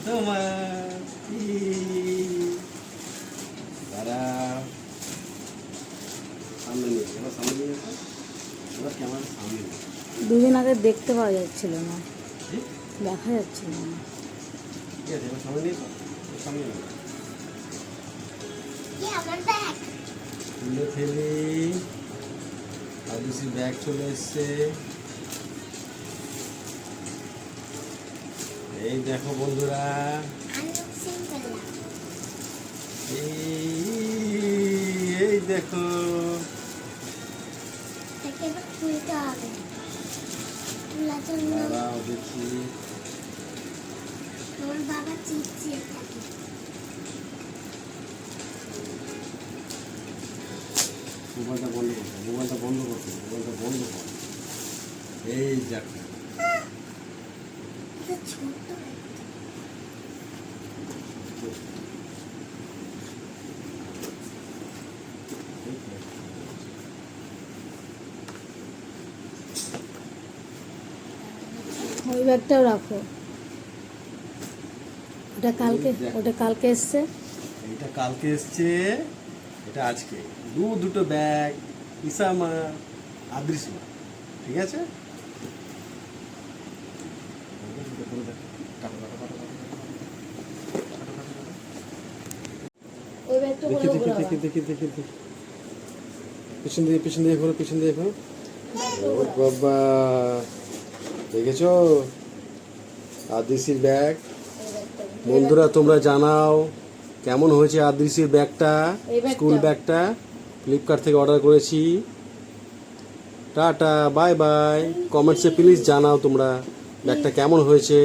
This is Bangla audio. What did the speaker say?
তোমার তারা সামনে নিয়ে এবার সামনে নিয়ে আসো। এবার ক্যামেরার সামনে নিয়ে আসো। দুদিন আগে দেখতে পাওয়া যাচ্ছিল না, জি? দেখা যাচ্ছিল না। ঠিক আছে, এবার সামনে নিয়ে এসো। এবার সামনে নিয়ে এসো। তুলে ফেলি। আদিসির ব্যাগ চলে এসছে। এই দেখো বন্ধুরা, এই দেখো দাঁড়াও দেখি। বাবা চিপচিয়ে থাকে। মোবাইলটা বন্ধ করো, মোবাইলটা বন্ধ করো, মোবাইলটা বন্ধ করো। এই দেখো এটা ছোট। ওই ব্যাগটাও রাখো, ওটা কালকে এসছে। এইটা কালকে এসছে, এটা আজকে। দুটো ব্যাগ, ইসামা আদৃশমা, ঠিক আছে। ওই ব্যাগটা দেখি দেখি দেখি দেখি দেখি দেখি পিছন দিয়ে ঘোরো, পিছন দিয়ে ঘোরো। ও বাবা, দেখেছো আদৃশির ব্যাগ? বন্ধুরা তোমরা জানাও কেমন হয়েছে আদৃশির ব্যাগটা, স্কুল ব্যাগটা। ফ্লিপকার্ট থেকে অর্ডার করেছি। Tata, bye bye. কমেন্টসে প্লিজ জানাও তোমরা ব্যাগটা কেমন হয়েছে।